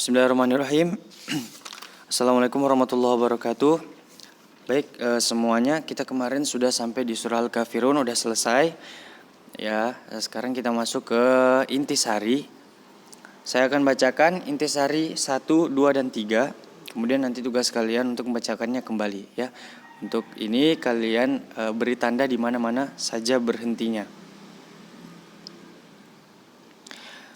Bismillahirrahmanirrahim. Assalamualaikum warahmatullahi wabarakatuh. Baik, semuanya, kita kemarin sudah sampai di surah Al-Kafirun, udah selesai. Ya, sekarang kita masuk ke intisari. Saya akan bacakan intisari 1, 2, dan 3. Kemudian nanti tugas kalian untuk membacakannya kembali ya. Untuk ini kalian beri tanda di mana-mana saja berhentinya.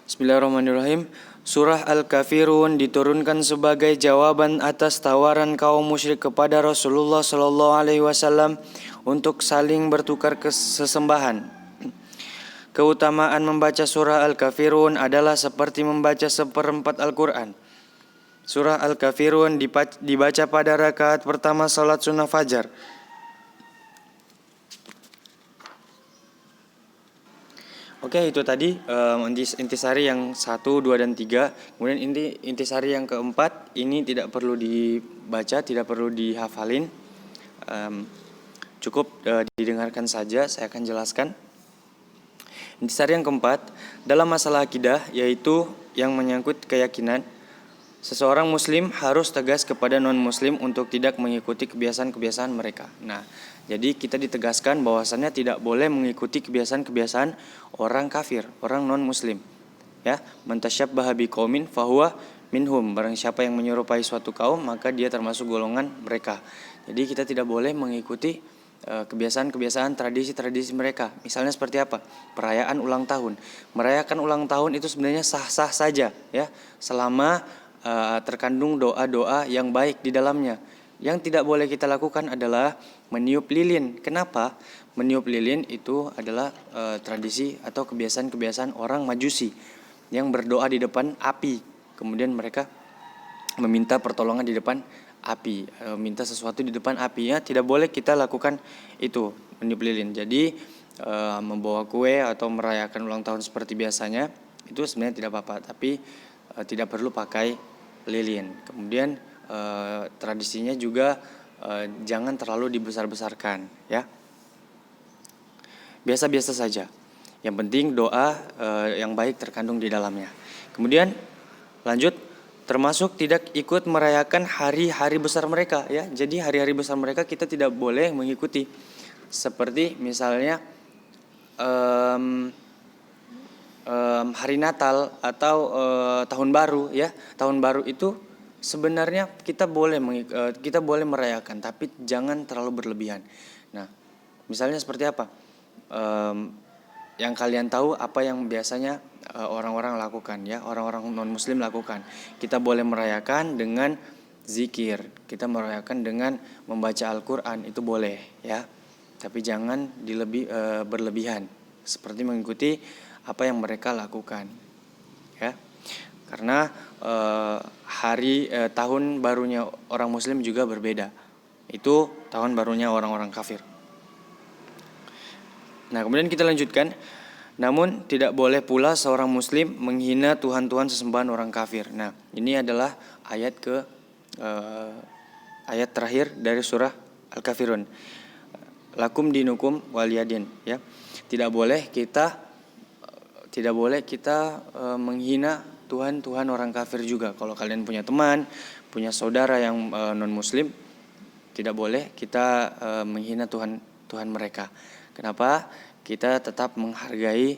Bismillahirrahmanirrahim. Surah Al-Kafirun diturunkan sebagai jawaban atas tawaran kaum musyrik kepada Rasulullah Sallallahu Alaihi Wasallam untuk saling bertukar sesembahan. Keutamaan membaca surah Al-Kafirun adalah seperti membaca seperempat Al-Quran. Surah Al-Kafirun dibaca pada rakaat pertama salat sunnah fajar. Oke, itu tadi intisari yang 1, 2, dan 3. Kemudian intisari yang keempat, ini tidak perlu dibaca, tidak perlu dihafalin. Cukup didengarkan saja, saya akan jelaskan. Intisari yang keempat, dalam masalah akidah, yaitu yang menyangkut keyakinan, seseorang muslim harus tegas kepada non-muslim untuk tidak mengikuti kebiasaan-kebiasaan mereka. Nah, jadi kita ditegaskan bahwasannya tidak boleh mengikuti kebiasaan-kebiasaan orang kafir, orang non-muslim. Ya, man tasyabbaha biqaumin fahuwa minhum. Barang siapa yang menyerupai suatu kaum, maka dia termasuk golongan mereka. Jadi kita tidak boleh mengikuti kebiasaan-kebiasaan, tradisi-tradisi mereka. Misalnya seperti apa? Perayaan ulang tahun. Merayakan ulang tahun itu sebenarnya sah-sah saja, ya, selama terkandung doa-doa yang baik di dalamnya. Yang tidak boleh kita lakukan adalah meniup lilin. Kenapa? Meniup lilin itu adalah tradisi atau kebiasaan-kebiasaan orang Majusi yang berdoa di depan api. Kemudian mereka meminta pertolongan di depan api, minta sesuatu di depan api. Ya, tidak boleh kita lakukan itu, meniup lilin. Jadi membawa kue atau merayakan ulang tahun seperti biasanya itu sebenarnya tidak apa-apa, tapi tidak perlu pakai lilin. Kemudian tradisinya juga jangan terlalu dibesar-besarkan, ya. Biasa-biasa saja. Yang penting doa yang baik terkandung di dalamnya. Kemudian lanjut, termasuk tidak ikut merayakan hari-hari besar mereka, ya. Jadi hari-hari besar mereka kita tidak boleh mengikuti. Seperti misalnya hari Natal atau tahun baru, ya. Tahun baru itu sebenarnya kita boleh merayakan, tapi jangan terlalu berlebihan. Nah, misalnya seperti apa? Yang kalian tahu apa yang biasanya orang-orang lakukan, ya, orang-orang non-muslim lakukan. Kita boleh merayakan dengan zikir, kita merayakan dengan membaca Al-Quran, itu boleh, ya. Tapi jangan berlebihan, seperti mengikuti apa yang mereka lakukan, ya. Karena tahun barunya orang muslim juga berbeda. Itu tahun barunya orang-orang kafir. Nah, kemudian kita lanjutkan. Namun tidak boleh pula seorang muslim menghina tuhan-tuhan sesembahan orang kafir. Nah, ini adalah ayat terakhir dari surah Al-Kafirun. Lakum dinukum waliyadin, ya. Tidak boleh kita menghina Tuhan orang kafir juga. Kalau kalian punya teman, punya saudara yang non-muslim, tidak boleh kita menghina Tuhan mereka. Kenapa? Kita tetap menghargai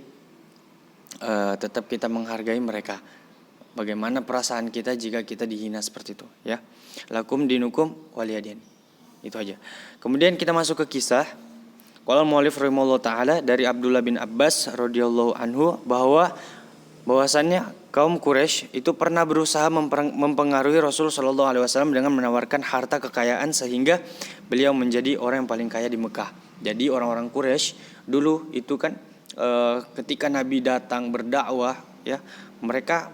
mereka. Bagaimana perasaan kita jika kita dihina seperti itu, ya. Lakum dinukum waliyadin. Itu aja. Kemudian kita masuk ke kisah. Qala al-mu'allif rahimahullah ta'ala dari Abdullah bin Abbas radhiyallahu anhu bahwasannya kaum Quraisy itu pernah berusaha mempengaruhi Rasul sallallahu alaihi wasallam dengan menawarkan harta kekayaan sehingga beliau menjadi orang yang paling kaya di Mekah. Jadi orang-orang Quraisy dulu itu kan ketika Nabi datang berdakwah, ya, mereka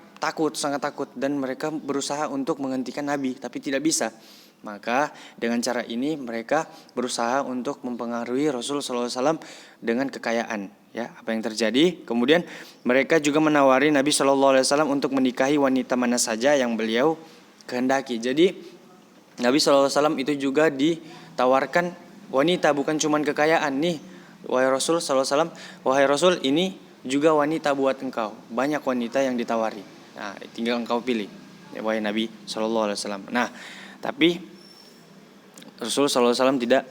sangat takut, dan mereka berusaha untuk menghentikan Nabi, tapi tidak bisa. Maka dengan cara ini mereka berusaha untuk mempengaruhi Rasul sallallahu alaihi wasallam dengan kekayaan, ya. Apa yang terjadi? Kemudian mereka juga menawari Nabi sallallahu alaihi wasallam untuk menikahi wanita mana saja yang beliau kehendaki. Jadi Nabi sallallahu alaihi wasallam itu juga ditawarkan wanita, bukan cuma kekayaan. Nih, wahai Rasul sallallahu alaihi wasallam, wahai Rasul, ini juga wanita buat engkau. Banyak wanita yang ditawari. Nah, tinggal engkau pilih, wahai Nabi Shallallahu Alaihi Wasallam. Nah, tapi Rasul Shallallahu Alaihi Wasallam tidak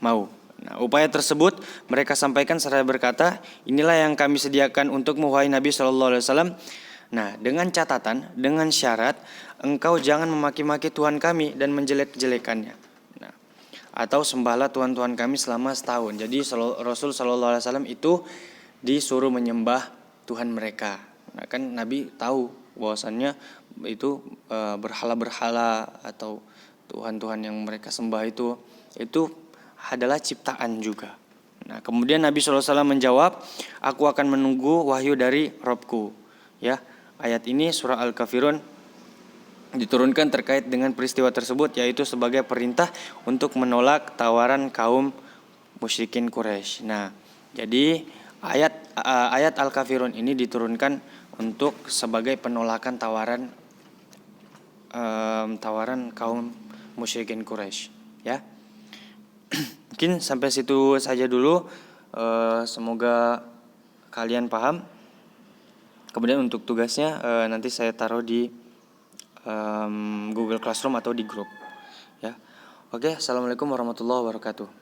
mau. Nah, upaya tersebut mereka sampaikan seraya berkata, inilah yang kami sediakan untukmu wahai Nabi Shallallahu Alaihi Wasallam. Nah, dengan catatan, dengan syarat engkau jangan memaki-maki Tuhan kami dan menjelek-jelekannya. Nah, atau sembahlah Tuhan-Tuhan kami selama setahun. Jadi Rasul Shallallahu Alaihi Wasallam itu disuruh menyembah Tuhan mereka. Nah, kan Nabi tahu bahwasannya itu berhala-berhala atau Tuhan-Tuhan yang mereka sembah itu adalah ciptaan juga. Nah, kemudian Nabi SAW menjawab, aku akan menunggu wahyu dari Robku. Ya, ayat ini surah Al-Kafirun diturunkan terkait dengan peristiwa tersebut, yaitu sebagai perintah untuk menolak tawaran kaum musyrikin Quraisy. Nah, jadi ayat Al-Kafirun ini diturunkan untuk sebagai penolakan tawaran kaum musyrikin Quraisy. Ya. Mungkin sampai situ saja dulu. Semoga kalian paham. Kemudian untuk tugasnya nanti saya taruh di Google Classroom atau di grup. Ya. Oke, assalamualaikum warahmatullahi wabarakatuh.